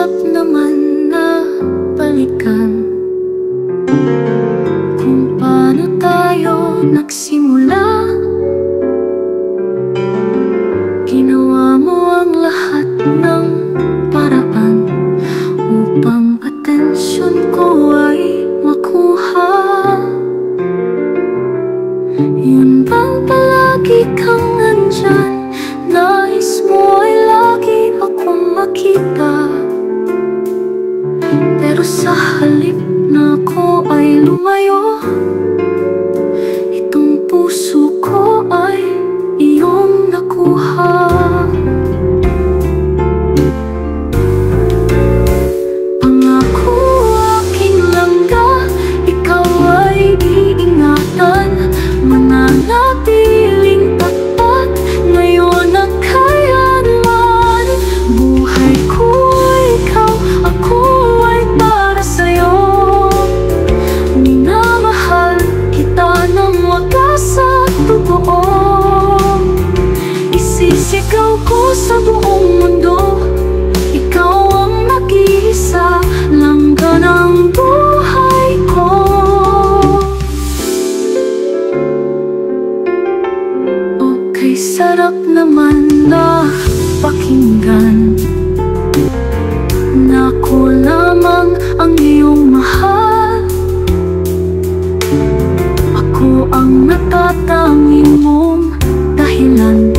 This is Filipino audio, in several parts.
sarap naman na balikan kung paano tayo nagsimula. Ginawa mo ang lahat ng paraan upang atensyon ko ay makuha. Yun bang palagi kang nandyan? Nais mo ay lagi akong makita, pero sa halip na ako ay lumayo, itong puso ko ay iyong nakuha. Pangako aking langga, ikaw ay iingatan, mananatiling tapat ngayon at kailanman. Buhay ko ikaw, ako ay para sa'yo. Minamahal kita ng wagas at totoo. Isisigaw ko sa buong mundo, ikaw ang nag-iisa, langga ng buhay ko. Okay, sarap naman na pakinggan na ako lamang ang iyong mahal. Ako ang natatanging mong dahilan.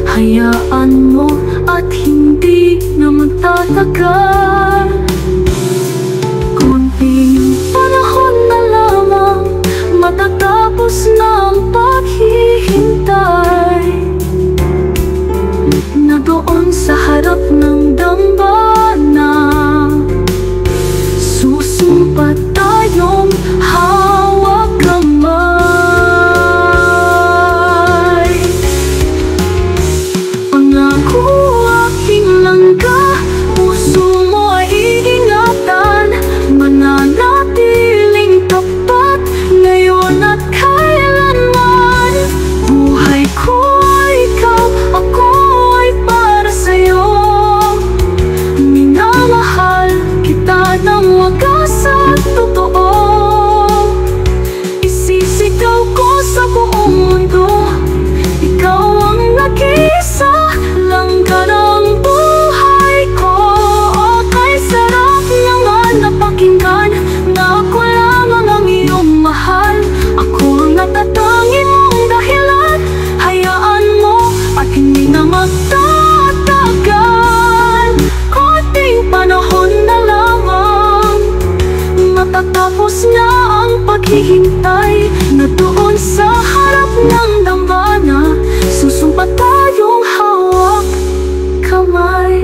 Hayaan mo at hindi na magtatagal. Kunting panahon na lamang, matatapos na ang paghihintay. Na doon sa harap ng dambana, susumpa tayong hawak kamay. Pangako aking langga, puso mo ay iingatan, mananatiling tapat ngayon at kailanman. Buhay ko ikaw, ako ay para sa'yo. Minamahal kita ng wagas at totoo. Isisigaw ko sa buong mundo, ikaw ang nag-iisa, langga ng buhay ko. Okay, sarap naman na pakinggan na ako lamang ang iyong mahal. Ako ang natatanging mong dahilan. Hayaan mo at hindi na magtatagal. Konting panahon na lamang, matatapos na ang paghihintay. Na doon sa harap ng dambana, susumpa tayong hawak kamay.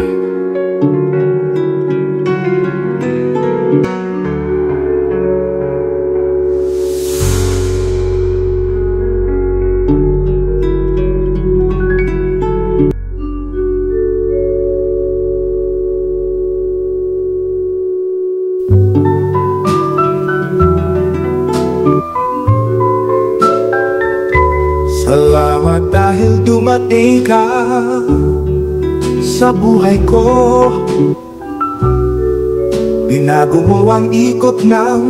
Salamat dahil dumating ka sa buhay ko. Binago mo ang ikot ng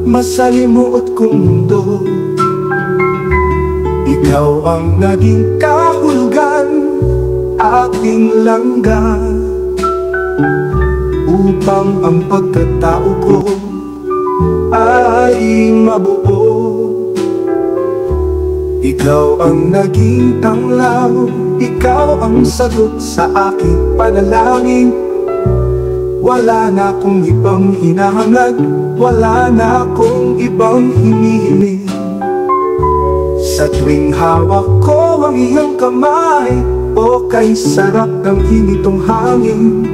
masalimuot kong mundo. Ikaw ang naging kahulugan, aking langga, upang ang pagkatao ko ay mabuo. Ikaw ang naging tanglaw, ikaw ang sagot sa aking panalangin. Wala na akong ibang hinahangad, wala na akong ibang hinihiling. Sa tuwing hawak ko ang iyong kamay, o kay sarap ng hinitong hangin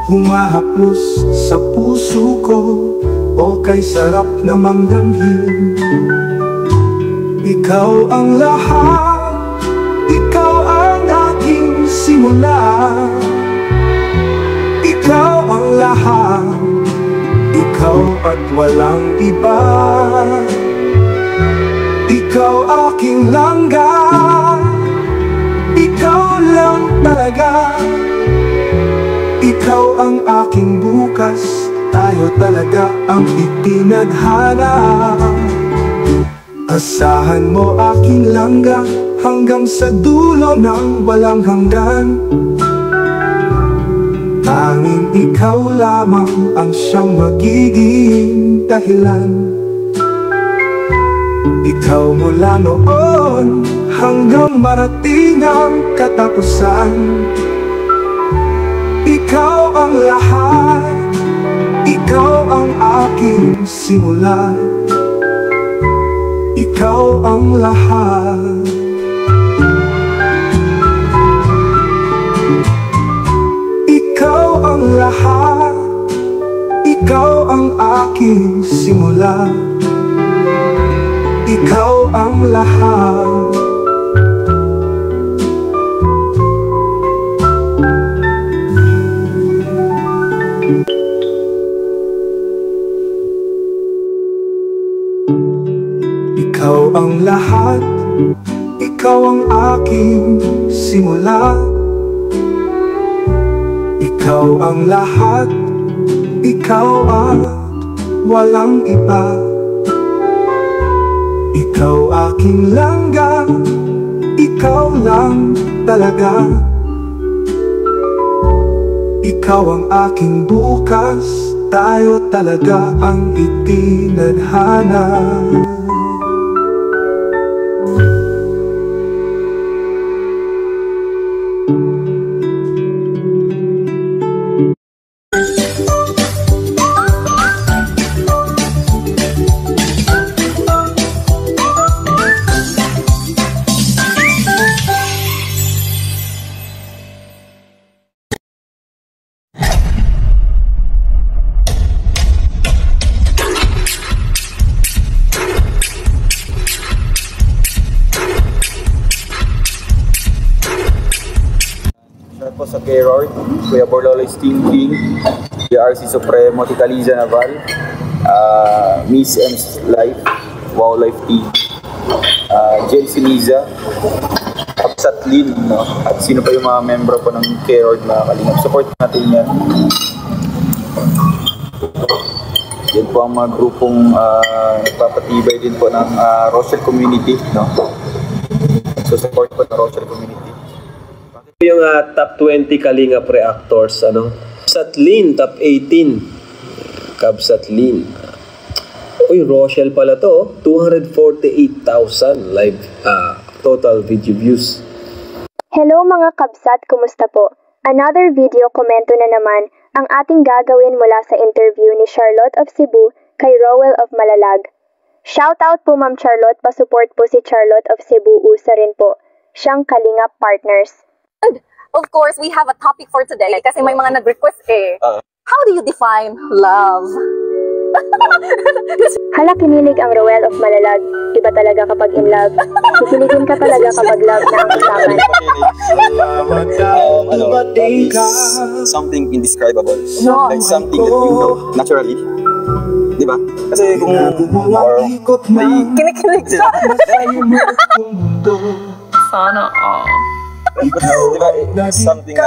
humahaplos sa puso ko, o kay sarap namang damhin. Ikaw ang lahat, ikaw ang aking simula. Ikaw ang lahat, ikaw at walang iba. Ikaw aking langga, ikaw lang talaga. Ikaw ang tayo talaga ang itinadhana. Asahan mo aking langga hanggang sa dulo ng walang hanggan. Tanging ikaw lamang ang siyang magiging dahilan. Ikaw mula noon hanggang marating ang katapusan. Ikaw ang lahat, ikaw ang aking simula. Ikaw ang lahat. Ikaw ang lahat, ikaw ang aking simula. Ikaw ang lahat. Ikaw ang lahat, ikaw ang aking simula. Ikaw ang lahat, ikaw ang walang iba. Ikaw aking langga, ikaw lang talaga. Ikaw ang aking bukas, tayo talaga ang itinadhana. Po sa K-Roard, Kuya Borloloy Steam King, RC Supremo, Tita Liza Naval, Miss M's Life, Wow Life Team, Jelsi Liza, Kapsat Lin, no? At sino pa yung mga membro po ng K-Roard na kalingap. Support natin yan. Yan po ang mga grupong nagpapatibay din po ng Rochelle Community, no? So support po ng Rochelle Community. Yung top 20 Kalingap reactors, ano? Kabsatlin, top 18. Kabsatlin. Uy, Rochelle pala to, 248,000 live total video views. Hello mga kabsat, kumusta po? Another video komento na naman ang ating gagawin mula sa interview ni Charlotte of Cebu kay Rowell of Malalag. Shoutout po Ma'am Charlotte, pasupport po si Charlotte of Cebu, usa rin po. Siyang Kalingap partners. Of course, we have a topic for today kasi may mga nag-request eh. How do you define love? Hala, kinilig ang Rowell of Malalag. Iba talaga kapag in love. Kikiligin ka talaga kapag love na ang usapan. Something indescribable. Like something that you know naturally. Di ba? Kasi kung may Kinikilig siya. Sana all. Diba, something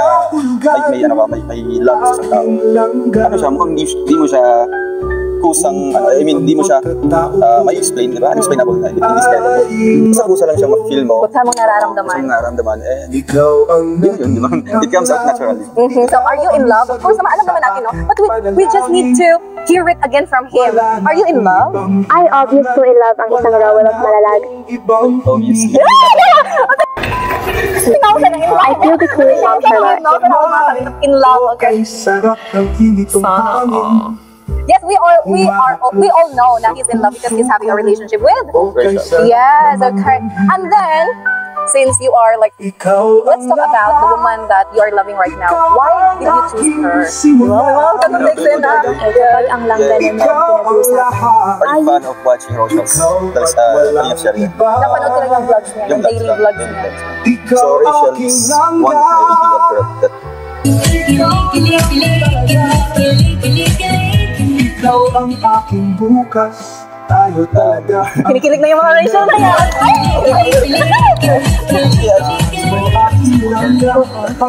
may love sa tao. Ano siya, mukhang di mo siya kusang, I mean, di mo siya may explain, diba? Unexplainable na, indescribable. Basta kusa lang siya ma-feel mo. Basta mong nararamdaman. Yun, diba? It comes out naturally. So, are you in love? Of course, naman, alam naman natin, no? But we just need to hear it again from him. Are you in love? Ay, obvious po in love ang isang Rowell of Malalag. Obviously. I feel the coolest of Charlotte. In love, okay? Sarap ng init ng hangin. Yes, we all know that he's in love because he's having a relationship with. Yes, okay. And then, since you are like, let's talk about the woman that you are loving right now. Why did you choose her? Wow, that makes sense. Kapag ang langga naman ang pinag-uusapan. Are you fan of watching Rochelle's? That's Kalingap Sharia. Napanood ko lang yung vlogs niya, yung daily vlogs niya. So Rachel is one of my ideal that Ikaw ang aking bukas, tayo talaga ang Kinikilig na yung mga Rachel na yan.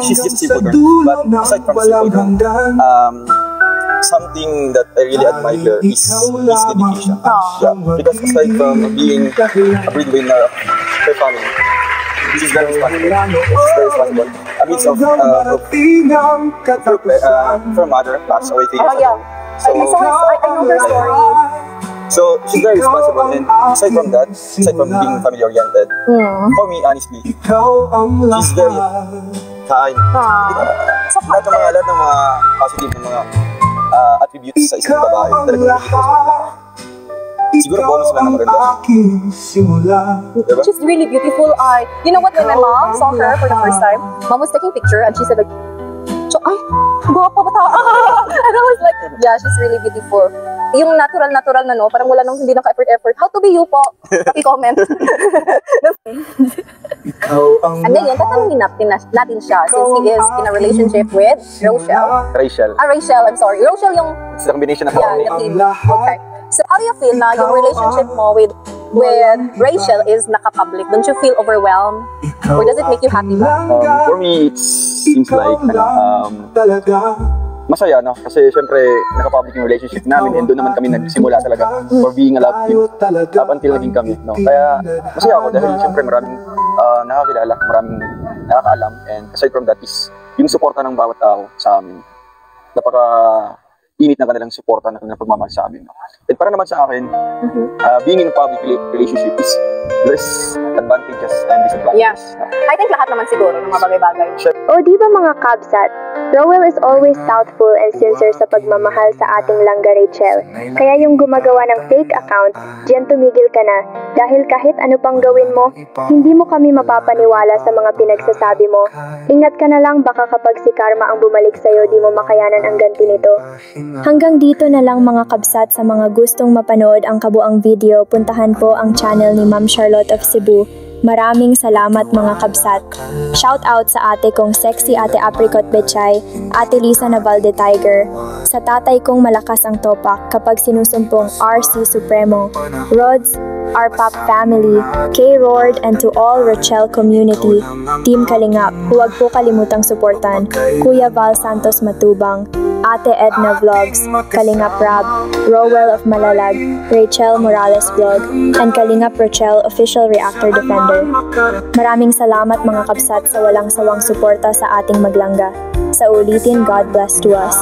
she's just simple girl. But aside from simple girl, something that I really admire is his dedication. Yeah, because aside from being a breadwinner of her family, she's very responsible. A mix of her mother passed away 3 years ago. Yeah. I know her story. So she's very responsible, and aside from that, aside from being family oriented, for me honestly, she's very kind. Lahat ng mga positive na mga attributes sa isang babae talagang siguro bonus lang na maganda. Diba? She's really beautiful. You know what, when my mom saw her for the first time, mom was taking picture and she said like, ay, guwapa ba ta? And I was like, yeah, she's really beautiful. Yung natural na no, parang wala nang hindi naka-effort. How to be you po? Paki-comment. And then yun, tatanungin natin siya since he is in a relationship with Rachel. Rachel, I'm sorry. Rachel yung... It's a combination of the team. Okay. So how do you feel na yung relationship mo with Rachel is naka-public? Don't you feel overwhelmed? Or does it make you happy ba? For me, it seems like masaya, no? Kasi syempre naka-public yung relationship namin and doon naman kami nagsimula talaga for being a love team up until naging kami, no? Kaya masaya ako dahil syempre maraming nakakilala, maraming nakakaalam, and aside from that is yung suporta ng bawat tao sa amin. Init ng kanilang suporta na kanilang pagmamahal sa amin. And para naman sa akin, being in a public relationship is there's advantages and disadvantages. Yeah. I think lahat naman siguro ng mga bagay-bagay. O di ba mga kabsat, Rowell is always thoughtful and sincere sa pagmamahal sa ating langga Rachel. Kaya yung gumagawa ng fake account, diyan tumigil ka na. Dahil kahit ano pang gawin mo, hindi mo kami mapapaniwala sa mga pinagsasabi mo. Ingat ka na lang, baka kapag si Karma ang bumalik sa'yo, di mo makayanan ang ganti nito. Hanggang dito na lang mga kabsat. Sa mga gustong mapanood ang kabuang video, puntahan po ang channel ni Ma'am Charlotte of Cebu. Maraming salamat mga kabsat. Shout out sa ate kong sexy ate Apricot Bechay, ate Lisa Navalde Tiger, sa tatay kong malakas ang topak kapag sinusumpong RC Supremo, Rods, RPAP family, K-Rord, and to all Rachel community, Team Kalingap, huwag po kalimutang suportan, Kuya Val Santos Matubang, Ate Edna Vlogs, Kalingap Rab, Rowell of Malalag, Rachel Morales Vlog, and Kalingap Rachel Official Reactor Defender. Maraming salamat mga kabsat sa walang sawang suporta sa ating maglangga. Sa ulitin, God bless to us.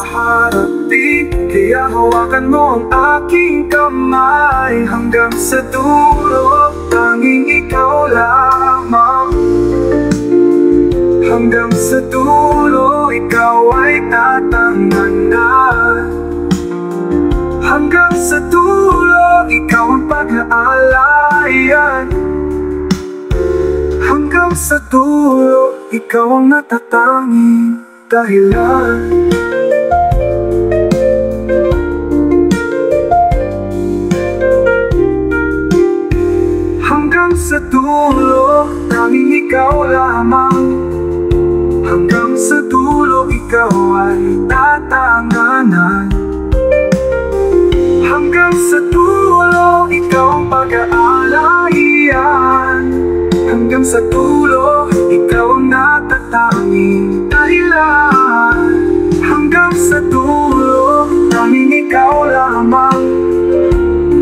Kaya hawakan mo ang aking kamay hanggang sa dulo, tanging ikaw lamang. Hanggang sa dulo, ikaw ay tatanganan. Hanggang sa dulo, ikaw ang pag-aalayan. Hanggang sa dulo, ikaw ang natatanging dahilan. Hanggang sa dulo, tanging ikaw lamang. Hanggang sa dulo, ikaw ay tatanganan. Hanggang sa dulo, ikaw ang pag-aalayan. Hanggang sa dulo, ikaw ang natatanging dahilan. Hanggang sa dulo, tanging ikaw lamang.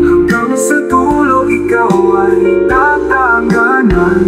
Hanggang sa dulo, ikaw ay tatanganan.